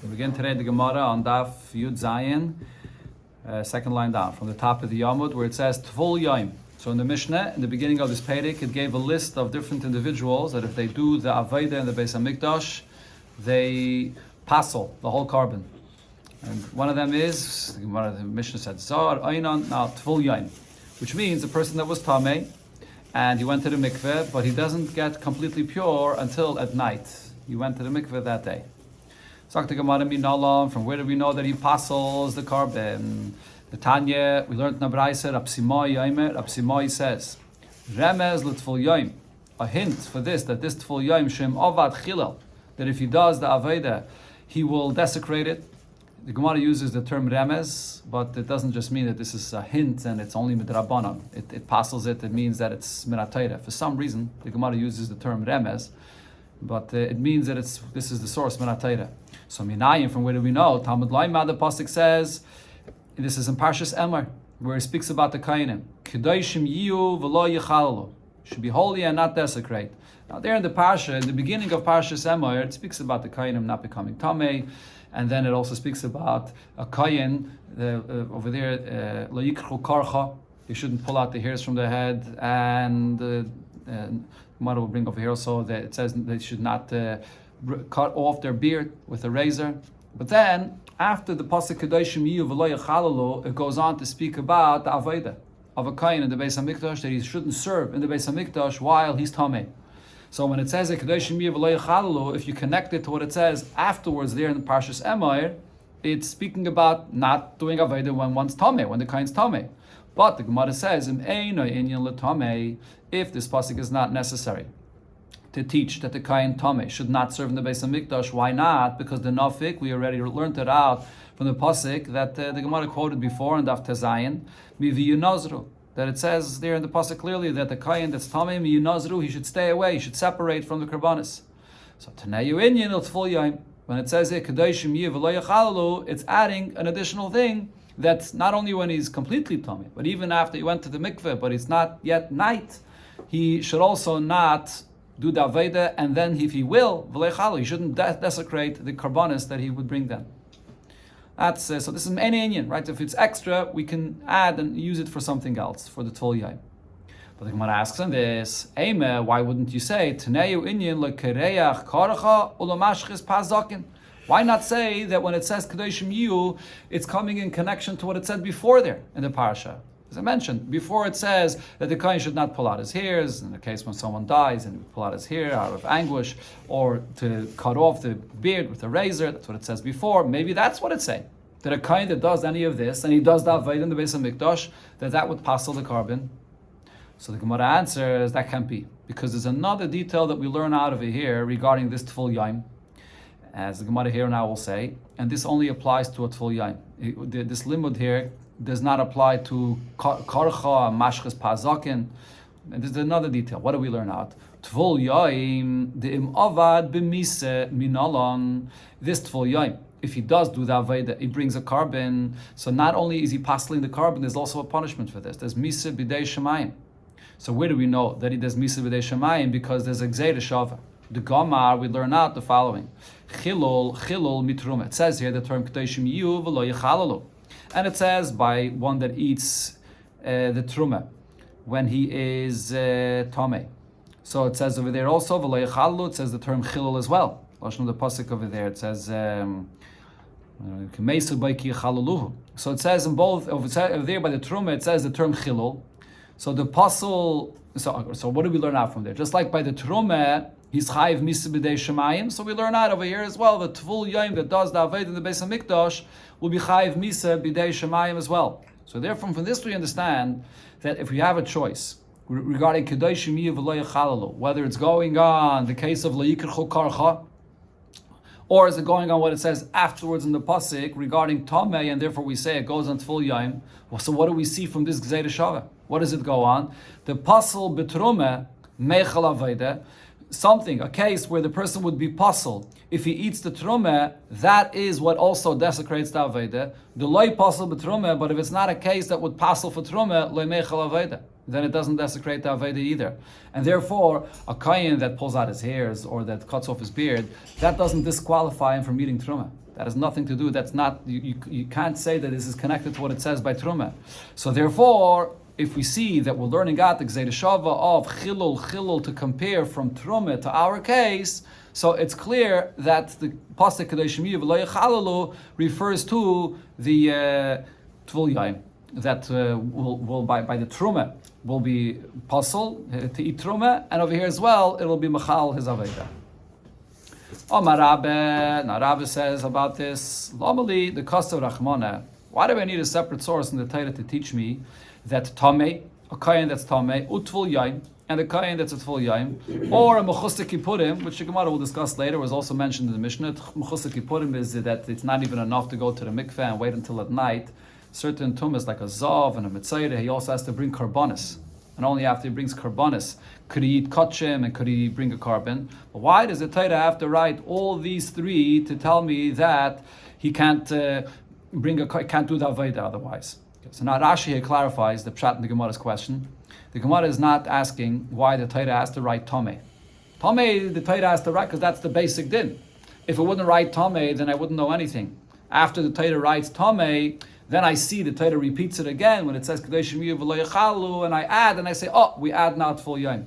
We begin today the Gemara on Daf Yud Zayin, second line down, from the top of the Yamud, where it says Tvul Yom. So in the Mishnah, in the beginning of this Perek, it gave a list of different individuals that if they do the Avodah in the Beis HaMikdash, they passel the whole carbon. And one of them is, the Mishnah said, Zar Einan now Tvul Yom, which means the person that was Tameh, and he went to the mikveh, but he doesn't get completely pure until at night. He went to the mikveh that day. From where do we know that he passels the carbon? The Tanya, we learned in the Braisa, Rab Simoi says, Remez l'tful yom, a hint for this, that this tful yom, shem avad chilel, that if he does the Aveda, he will desecrate it. The Gemara uses the term remez, but it doesn't just mean that this is a hint and it's only midrabanan. It passels it means that it's minatayra. For some reason, the Gemara uses the term remez, but it means that this is the source minatayra. So Minayim, from where do we know? Talmud Laima, the pasuk says, this is in Parshas Emor, where it speaks about the Kainim. Kedoshim yiyu v'lo yichalalu. Should be holy and not desecrate. Now there in the Parsha, in the beginning of Parshas Emor, it speaks about the Kainim not becoming Tamei, and then it also speaks about a Kain, over there, lo yikchu karcha, you shouldn't pull out the hairs from the head, and Gemara will bring over here also that it says they should not cut off their beard with a razor. But then, after the pasuk Kedoshim Yiyu V'lo Yachalalu, it goes on to speak about the Aveda of a Kain in the Beis HaMikdash, that he shouldn't serve in the Beis HaMikdash while he's Tameh. So when it says Kedoshim Yiyu V'lo Yachalalu, if you connect it to what it says afterwards there in the Parshas Emor, it's speaking about not doing Aveda when one's Tameh, when the Kain's Tameh. But the Gemara says, if this pasuk is not necessary to teach that the Kain Tameh should not serve in the Beis HaMikdash, why not? Because the Nafik, we already learned it out from the pasuk that the Gemara quoted before in Daf Tezayin, Miviyu Nazru, that it says there in the pasuk clearly that the Kain that's Tameh, Miviyu Nazru, he should stay away, he should separate from the Karbanis. So Taneyu Inyan il Tful Yom, when it says here, Kedoshim Yiyu V'lo Yachalalu, it's adding an additional thing, that's not only when he's completely Tameh, but even after he went to the mikveh, but it's not yet night, he should also not do the Aveda, and then if he will, he shouldn't desecrate the karbanis that he would bring then. That's so this is any Inyan, right? If it's extra, we can add and use it for something else, for the Tvul Yom. But the Gemara asks on this, Eime, why wouldn't you say, Tneyu Inyan lekereach karacha ulamashchis pazakin? Why not say that when it says Kedoshim Yiyu, it's coming in connection to what it said before there in the Parsha? As I mentioned, before it says that the Kohen should not pull out his hairs, in the case when someone dies and he would pull out his hair out of anguish, or to cut off the beard with a razor, that's what it says before. Maybe that's what it's saying. That a Kohen that does any of this, and he does that Aved in the Beis HaMikdash, that would passel the carbon. So the Gemara answers, that can't be. Because there's another detail that we learn out of it here regarding this Tvul Yom, as the Gemara here now will say, and this only applies to a Tvul Yom. This limud here does not apply to karcha, mashchas pazakin. And there's another detail. What do we learn out? Tvul Yom, the im avad b'mise minalon. This Tvul Yom, if he does do the Aveda, he brings a carbon. So not only is he passing the carbon, there's also a punishment for this. There's mise b'dei shemayim. So where do we know that he does mise b'dei shemayim? Because there's a gzeira shava. The Gamar, we learn out the following. Chilul mitruma. It says here the term Kedoshim Yiyu V'lo Yachalalu. And it says by one that eats the truma when he is Tameh. So it says over there also, V'lo Yachalalu, it says the term Chilul as well. Lashon the pasuk over there, it says, so it says in both, over there by the truma, it says the term Chilul. So the apostle, so what do we learn out from there? Just like by the truma, he's chayiv misa b'dei shemayim. So we learn out over here as well, the Tvul Yom that does the Aved in the Beis HaMikdash will be chayiv misa b'dei shemayim as well. So therefore, from this we understand that if we have a choice regarding Kedoshim Yiyu V'lo Yachalalu, whether it's going on the case of lo yikchu karcha, or is it going on what it says afterwards in the pasuk regarding Tameh, and therefore we say it goes on Tvul Yom. Well, so what do we see from this Gzeira Shava? What does it go on? The pasuk b'trumeh mechal Aveda, something, a case where the person would be puzzled. If he eats the trumeh, that is what also desecrates the aveda. The loy puzzle b'trumeh, but if it's not a case that would puzzle for trumeh, loy mechal aveda. then it doesn't desecrate the Aveda either. And therefore, a Kayin that pulls out his hairs or that cuts off his beard, that doesn't disqualify him from eating Truma. That has nothing to do, that's not, you can't say that this is connected to what it says by Truma. So therefore, if we see that we're learning out the Gzeira Shava of Chilul to compare from Truma to our case, so it's clear that the Pasuk Kadeshim Yiv Lo Yechalalu refers to the Tvul Yaim, that will by the Truma will be puzzle to eat Truma, and over here as well it'll be Machal his Aveda. Omar Rabbe, now Rabbe says about this, Lomali, the cost of Rachmana. Why do I need a separate source in the Torah to teach me that Tamei, a Kayin that's Tamei, Utvul Yaim, and a Kayin that's a Tvul Yaim, or a Mechusar Kippurim, which the Gemara will discuss later, was also mentioned in the Mishnah. Mechusar Kippurim is that it's not even enough to go to the mikveh and wait until at night. Certain tumas like a Zav and a Mitzayre, he also has to bring Karbonis. And only after he brings Karbonis could he eat Kachim and could he bring a carbon. But why does the Torah have to write all these three to tell me that he can't can't do the Aveda otherwise? So now Rashi here clarifies the Pshat in the Gemara's question. The Gemara is not asking why the Torah has to write Tomei. Tomei, the Torah has to write because that's the basic din. If it wouldn't write Tomei, then I wouldn't know anything. After the Torah writes Tomei, then I see the Torah repeats it again when it says Kadeshim Yiv V'lo Yechalu, and I add, and I say, oh, we add now Tvul Yaim.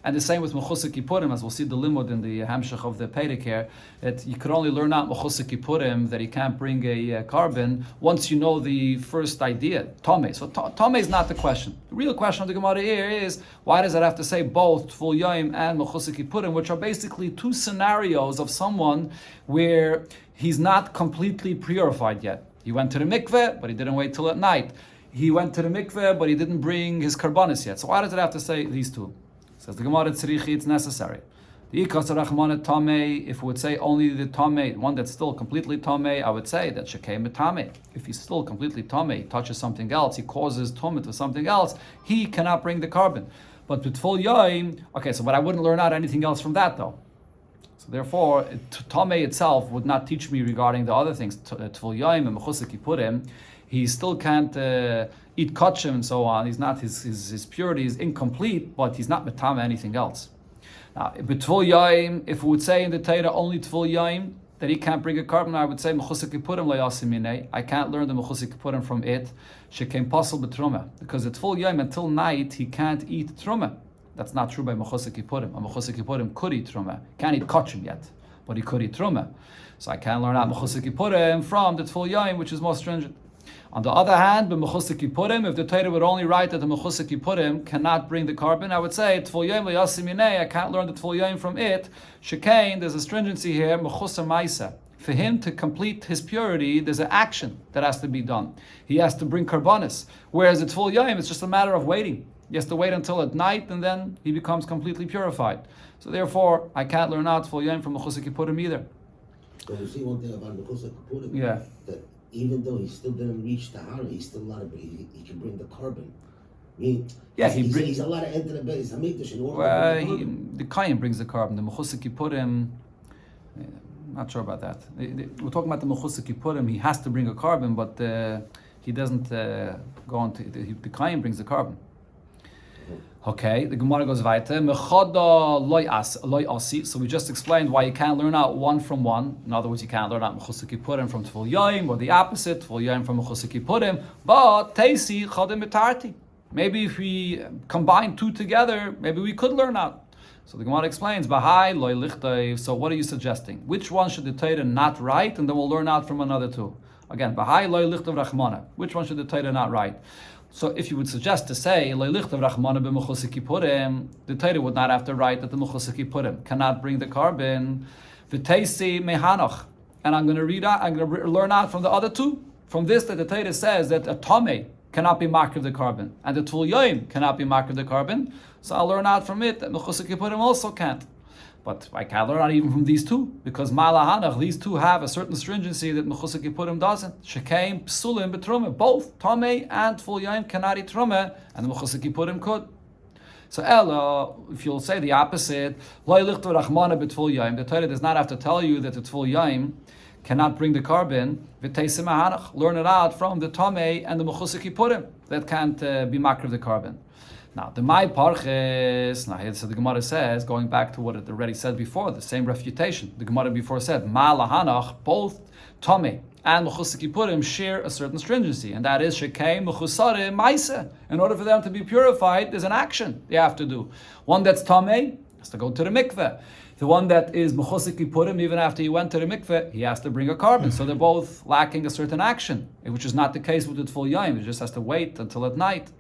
And the same with Mechusar Kippurim, as we'll see the limud in the Hamshach of the Perek here, that you could only learn out Mechusar Kippurim, that he can't bring a carbon, once you know the first idea, Tomei. So Tomei is not the question. The real question of the Gemara here is, why does it have to say both Tvul Yaim and Mechusar Kippurim, which are basically two scenarios of someone where he's not completely purified yet. He went to the mikveh, but he didn't wait till at night. He went to the mikveh, but he didn't bring his karbanis yet. So why does it have to say these two? Says the Gemara Tzrichi, it's necessary. The Ikas Rachmana Tamei, if it would say only the Tamei, one that's still completely Tamei, I would say that Shekei Tamei. If he's still completely Tamei, he touches something else, he causes Tumit with something else, he cannot bring the carbon. But with Tvul Yaim, okay, so but I wouldn't learn out anything else from that though. So therefore, Tomei itself would not teach me regarding the other things, Tvul Yaim and Mechusar Kippurim. He still can't eat kachim and so on. He's not, his purity is incomplete, but he's not metama anything else. Now, but Tvul Yaim, if it would say in the Torah only Tvul Yaim, that he can't bring a carbon, I would say Mechusar Kippurim lo yasim minei. I can't learn the Mechusar Kippurim from it. Shekem pasal b'truma. Because the Tvul Yaim until night, he can't eat truma. That's not true by Mechusar Kippurim. A Mechusar Kippurim could eat Truma. Can't eat Kachim yet, but he could eat Truma. So I can't learn out Mechusar Kippurim from the Tvul Yaim, which is more stringent. On the other hand, by Mechusar Kippurim, if the Torah would only write that the Mechusar Kippurim cannot bring the carbon, I would say Tvul Yaim Yasim Yinei. I can't learn the Tvul Yaim from it. Shekain, there's a stringency here. Mechusar Maisa. For him to complete his purity, there's an action that has to be done. He has to bring karbonis. Whereas the Tvul Yaim, it's just a matter of waiting. He has to wait until at night, and then he becomes completely purified. So therefore, I can't learn out Tvul Yaim from Mechusar Kippurim either. So you see one thing about Mechusar Kippurim? Yeah. That even though he still didn't reach Tahara, he's still allowed, but he can bring the carbon. I mean, yeah, he's allowed to enter the Beis Hamikdash in order to bring the carbon. The Kayin brings the carbon. The Mechusar Kippurim, not sure about that. We're talking about the Mechusar Kippurim. He has to bring a carbon, but he doesn't go on to... The Kayin brings the carbon. Okay, the Gemara goes weiter. So we just explained why you can't learn out one from one. In other words, you can't learn out Mechusar Kippurim from Tvul Yaim, or the opposite, Tvul Yaim from Mechusar Kippurim. But Teisi Chodim Mitarti. Maybe if we combine two together, maybe we could learn out. So the Gemara explains, Bahai loy lichtay. So what are you suggesting? Which one should the Torah not write, and then we'll learn out from another two? Again, Bahai loy lichtav Rachmana. Which one should the Torah not write? So if you would suggest to say, loy lichtav Rachmana b'Mechusar Kippurim, the Torah would not have to write that the Mechusar Kippurim cannot bring the carbon. V'teisi mehanoch. And I'm going to read out, I'm going to learn out from the other two. From this, that the Torah says that a Tomei cannot be marked of the carbon, and the Tvul Yaim cannot be marked of the carbon. So I'll learn out from it that Mechusar Kippurim also can't. But I can't learn out even from these two, because Malahanach, these two have a certain stringency that Mechusar Kippurim doesn't. Shekaim, Psulim, Betrumah. Both Tomei and Tvul Yaim cannot eat Trumah, and the Mechusar Kippurim could. So Ella, if you'll say the opposite, Lo Yilichtu Rachmana B'Tvul Yaim, the Torah does not have to tell you that the Tvul Yaim cannot bring the carbon. V'Teisim Mahanach, learn it out from the Tomei and the Mechusar Kippurim that can't be makar of the carbon. Now, the my parches, now here so the Gemara says, going back to what it already said before, the same refutation. The Gemara before said, Ma lahanach, both Tomei and Mechusar Kippurim share a certain stringency, and that is Shekei Mechusare Maisa. In order for them to be purified, there's an action they have to do. One that's Tomei has to go to the mikveh. The one that is Mechusar Kippurim, even after he went to the mikveh, he has to bring a carbon. So they're both lacking a certain action, which is not the case with the Tful Yom. It just has to wait until at night.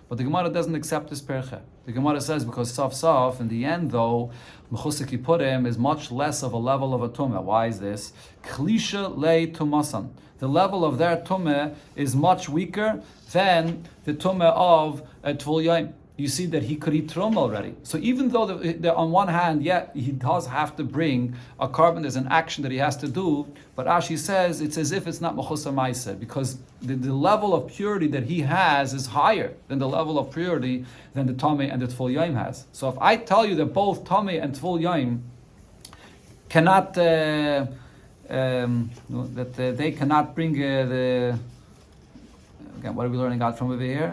But the Gemara doesn't accept this perche. The Gemara says because Saf, in the end though, Mechusar Kippurim is much less of a level of a tumah. Why is this? Klisha lei tumasan. The level of their tumah is much weaker than the tumah of a Tvul Yom. You see that he could eat truma already. So even though on one hand, he does have to bring a carbon, there's an action that he has to do, but Rashi says it's as if it's not mechusar ma'aseh, because the level of purity that he has is higher than the level of purity than the Tomei and the Tful Yom has. So if I tell you that both Tomei and Tful Yom cannot, they cannot bring the, again, what are we learning out from over here?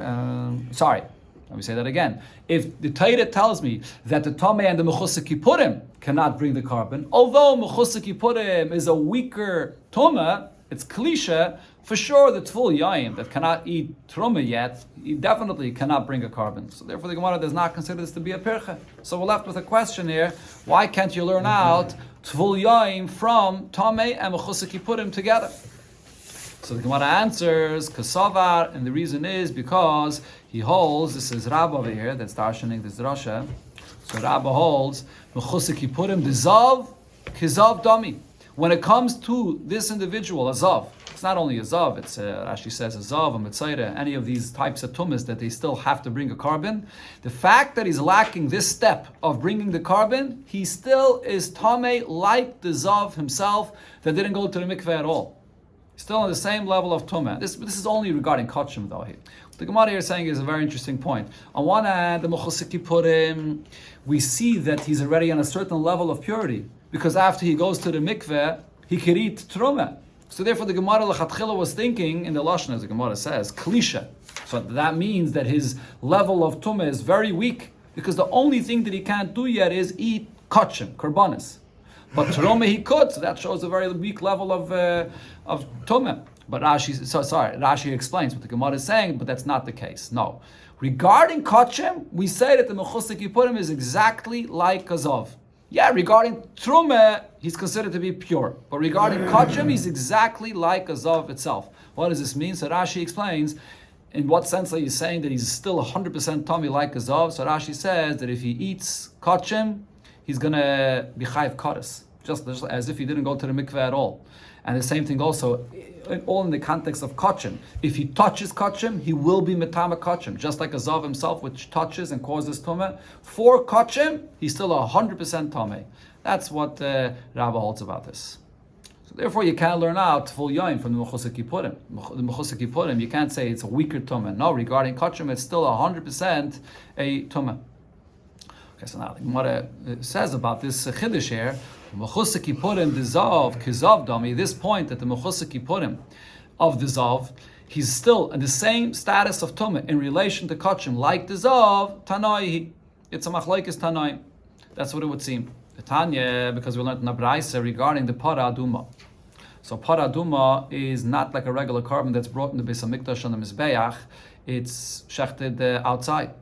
Let me say that again. If the Torah tells me that the Tomei and the Mechusar Kippurim cannot bring the carbon, although Mechusar Kippurim is a weaker Tumah, it's Klisha, for sure the Tful Yom that cannot eat Truma yet, he definitely cannot bring a carbon. So therefore the Gemara does not consider this to be a Pircha. So we're left with a question here, why can't you learn out Tful Yom from Tomei and Mechusar Kippurim together? So the Gemara answers, Kasavar, and the reason is because he holds, this is Rabba over here, that's darshaning this drasha. So Rabba holds, Mechusar Kippurim dezav, kizav dami. When it comes to this individual, a zav, it's not only a zav, it's Rashi says a zav, a mitzayra, any of these types of tumas that they still have to bring a carbon. The fact that he's lacking this step of bringing the carbon, he still is tamei like the zav himself that didn't go to the mikveh at all. Still on the same level of tumah. This is only regarding kachim though here. What the Gemara here is saying is a very interesting point. On one hand, the Mechusar Kippurim, we see that he's already on a certain level of purity, because after he goes to the mikveh, he can eat truma. So therefore the Gemara L'chatchila was thinking, in the Lashon as the Gemara says, klisha. So that means that his level of tumah is very weak, because the only thing that he can't do yet is eat kachim, korbanos. But Truma he could, so that shows a very weak level of Tumah. But Rashi explains what the Gemara is saying, but that's not the case. No. Regarding Kachim, we say that the Mechusar Kippurim is exactly like Kazov. Yeah, regarding Truma, he's considered to be pure. But regarding Kachim, he's exactly like Kazov itself. What does this mean? So Rashi explains, in what sense are you saying that he's still 100% Tomei like Kazov? So Rashi says that if he eats Kachim, he's going to be chayiv kares, just as if he didn't go to the mikveh at all. And the same thing also, all in the context of kachim. If he touches kachim, he will be metama kachim, just like a zav himself, which touches and causes tumah. For kachim, he's still 100% tamei. That's what Rabba holds about this. So therefore, you can't learn out full yain from the Mechusar Kippurim. The Mechusar Kippurim, you can't say it's a weaker tumah. No, regarding kachim, it's still 100% a tumah. Okay, so now the Gemara says about this chiddush here, Mechusar Kippurim dizav kizav dami. This point that the Mechusar Kippurim of dizav, he's still in the same status of tumah in relation to kachim like dizav tanai. It's a machlokes tanai. That's what it would seem. The Tanya, because we learned in Abraisa regarding the para aduma. So para aduma is not like a regular carbon that's brought in the Beis Hamikdash on the Mizbeach. It's shechted outside.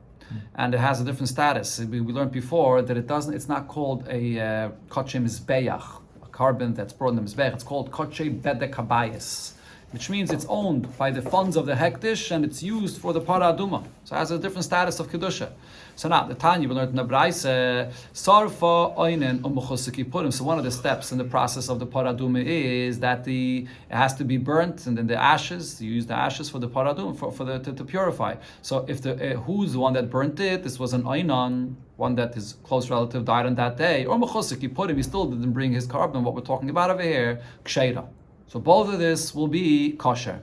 And it has a different status. We learned before that it's not called a koche mizbeach, a carbon that's brought in the mizbeach. It's called koche bedek habayis, which means it's owned by the funds of the hektish and it's used for the para aduma. So it has a different status of kedusha. So now the Tanya we learned in the Braise, sarfa oinen Mechusar Kippurim. So one of the steps in the process of the para aduma is that it has to be burnt, and then the ashes, you use the ashes for the para aduma to purify. So if who's the one that burnt it? This was an oinon, one that his close relative died on that day, or Mechusar Kippurim, he still didn't bring his carbon. What we're talking about over here, ksheira. So both of this will be kosher.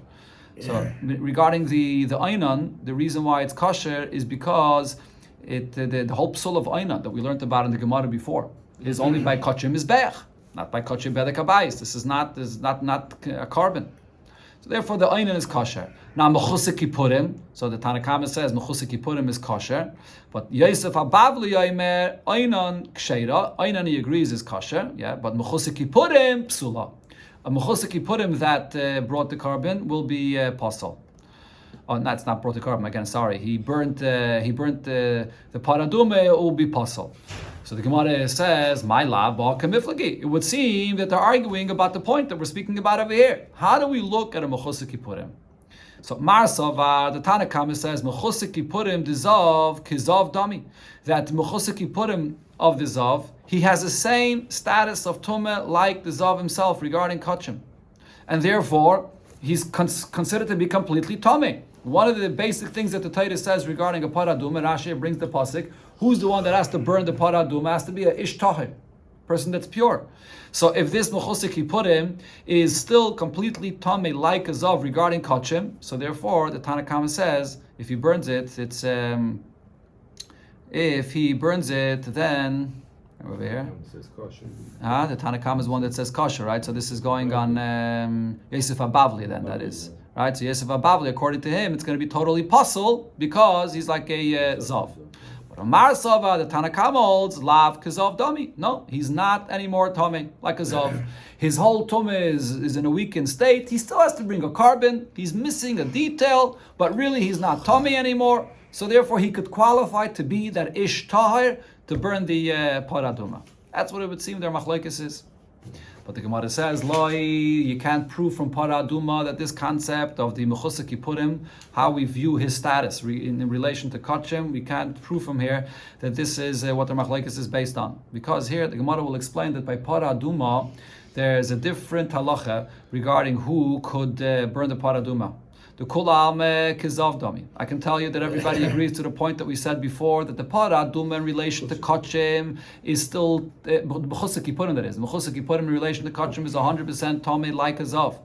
So regarding the einan, the reason why it's kosher is because the whole psul of einan that we learned about in the Gemara before is only by koche mizbeach, not by koche bedek habayis. This is not a carbon. So therefore, the einan is kosher. Now, mechusik kipurim. So the Tanakama says mechusik kipurim is kosher, but Yosef Abavli Yomer einan ksheira. Einan he agrees is kosher. Yeah, but mechusik kipurim psula. A mechusik kipurim that brought the carbon will be posel. Oh, that's not brought the carbon again. Sorry, he burnt the paradume. It will be posel. So the Gemara says, "My lab kamiflagi." It would seem that they're arguing about the point that we're speaking about over here. How do we look at a mechusik kipurim? So Marsavar, the Tanakama says, mechusik kipurim dizav kizav dami. That mechusik kipurim of the zav, he has the same status of tumah like the zav himself regarding kachim, and therefore he's considered to be completely tummy. One of the basic things that the Torah says regarding a paraduma, Rashi brings the pasuk, who's the one that has to burn the paraduma? Has to be a ish tahir, person that's pure. So if this mechusik kipurim is still completely tummy like a zav regarding kachim, so therefore the Tanakama says if he burns it, it's if he burns it, then over here. The Tanakama is one that says kosher, right? So this is going on Yosef Abavli, then that is. Right, so Yosef Abavli, according to him, it's going to be totally puzzle because he's like a zav. But Amar Sava, the Tanakama holds lav kazav dami. No, he's not anymore tummy like a zav. His whole tummy is in a weakened state. He still has to bring a carbon. He's missing a detail, but really he's not tummy anymore. So therefore, he could qualify to be that ish tahir to burn the paraduma. That's what it would seem their machlokes is. But the Gemara says, Loi, you can't prove from Paraduma that this concept of the Mechusik Kipurim, how we view his status in relation to Kachim, we can't prove from here that this is what the Machlekes is based on. Because here the Gemara will explain that by Paraduma, there's a different halacha regarding who could burn the Paraduma. The kulam kizav dami. I can tell you that everybody agrees to the point that we said before that the paraduma in relation to kachim is still mechusik kipurim. That is mechusik kipurim in relation to kachim is 100% tummy like a zav.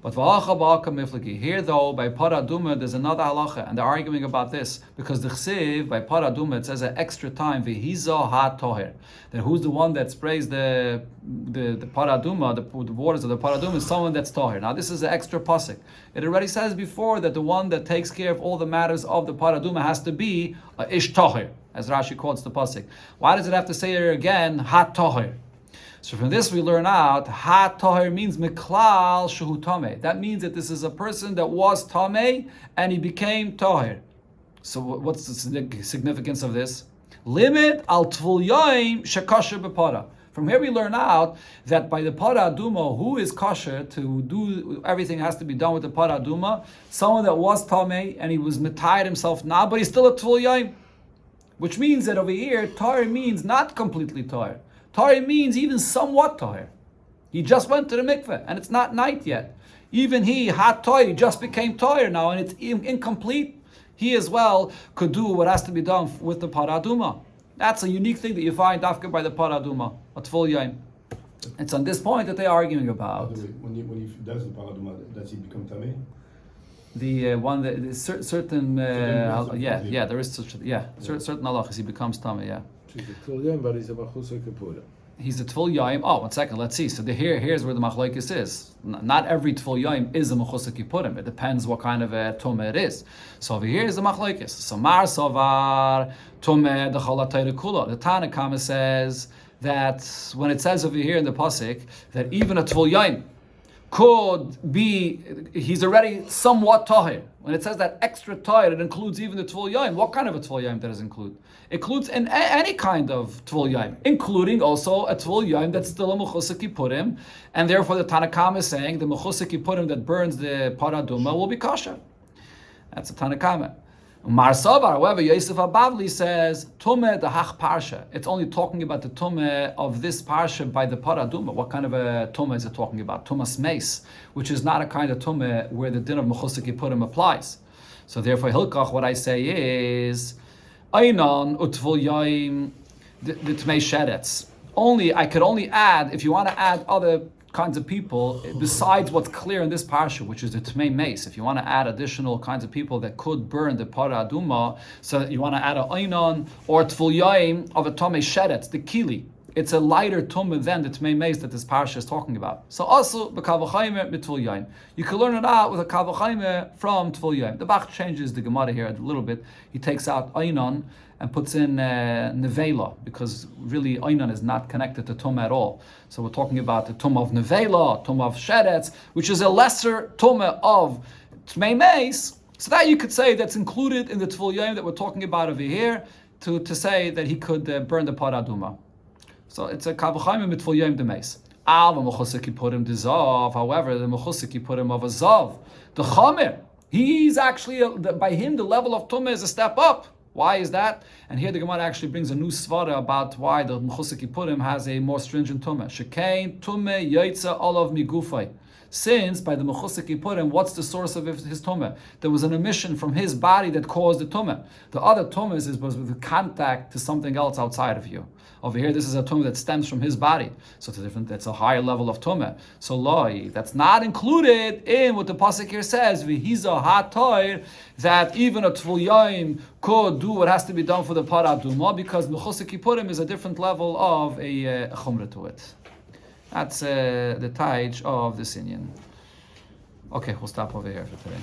But here though by paraduma there's another halacha and they're arguing about this because the chsiv by paraduma it says an extra time v'hiza ha toher, that who's the one that sprays the paraduma, the waters of the paraduma is someone that's toher. Now this is an extra pasuk. It already says before that the one that takes care of all the matters of the paraduma has to be a ish toher, as Rashi quotes the pasuk. Why does it have to say here again ha toher? So from this we learn out, ha tahir means miklal shehu tameh. That means that this is a person that was tameh and he became tahir. So what's the significance of this? Limit al tvul yaim shekasher bepara. From here we learn out that by the paraduma, who is kosher to do everything has to be done with the paraduma, someone that was tameh and he was mitayed himself now, but he's still a tvul yaim. Which means that over here, tahir means not completely tahir. Tahir means even somewhat tahir. He just went to the mikveh and it's not night yet. Even he, hot tahir, he just became tahir now and it's incomplete. He as well could do what has to be done with the paraduma. That's a unique thing that you find after by the paraduma, a tful yaim. It's on this point that they're arguing about. When he does the paraduma, does he become tameh? The one that certain there is such certain halachas he becomes tameh, yeah. But he's a mechusik kipurim. He's a tful yaim. Oh, 1 second. Let's see. So here's where the machlokes is. Not every tful yaim is a mechusik kipurim. It depends what kind of a tumah it is. So over here is the machlokes. So mar sovar tumah dechol hatayra kula. The Tanakama says that when it says over here in the pasuk that even a tful yaim could be, he's already somewhat tahir. When it says that extra tahir, it includes even the tvul yaim. What kind of a tvul yaim does it include? It includes any kind of tvul yaim, including also a tvul yaim that's still a mechusik kipurim, and therefore the Tanakama is saying the mechusik kipurim that burns the paraduma will be kosher. That's a Tanakama. Marsavar, however, Yosef Abavli says tumeh the hach parsha. It's only talking about the tumeh of this parsha by the paraduma. What kind of a tumeh is it talking about? Tumas meis, which is not a kind of tumeh where the din of mechusik kipurim applies. So therefore, hilkach, what I say is einon utvul yaim the tmei sheretz. I could only add, if you want to add other kinds of people besides what's clear in this parsha, which is the Tmei Meis. If you want to add additional kinds of people that could burn the Para Aduma, so you want to add a Einon or Tvul Yaim of a Tomei Sheretz, the Kili. it's a lighter tumah than the tmei meis that this parsha is talking about. So also b'kavachayim mitvul yaim. You can learn it out with a kavachayim from tvul yaim. The Bach changes the Gemara here a little bit. He takes out einon and puts in nevela, because really einon is not connected to tumah at all. So we're talking about the tumah of nevela, tumah of sheretz, which is a lesser tumah of tmei meis. So that you could say that's included in the tvul yaim that we're talking about over here, to say that he could burn the par aduma. So it's a kavachayim mitvul yaim demeis. Al v'mechusik yipurim dezav. However, the mechusik yipurim of a zav, the chamer, he's actually by him the level of tumah is a step up. Why is that? And here the Gemara actually brings a new svara about why the mechusik yipurim has a more stringent tumah. Shekain tumah yaitza olav migufay. Since by the mechusik yipurim, what's the source of his tumah? There was an emission from his body that caused the tumah. The other tumahs was with contact to something else outside of you. Over here, this is a tumah that stems from his body, so it's a higher level of tumah. So loi, that's not included in what the pasuk here says. V'hiza hatoir, that even a tvul yaim could do what has to be done for the par aduma, because mechusik yipurim is a different level of a chumrah to it. That's the taich of the Sinyan. Okay, we'll stop over here for today.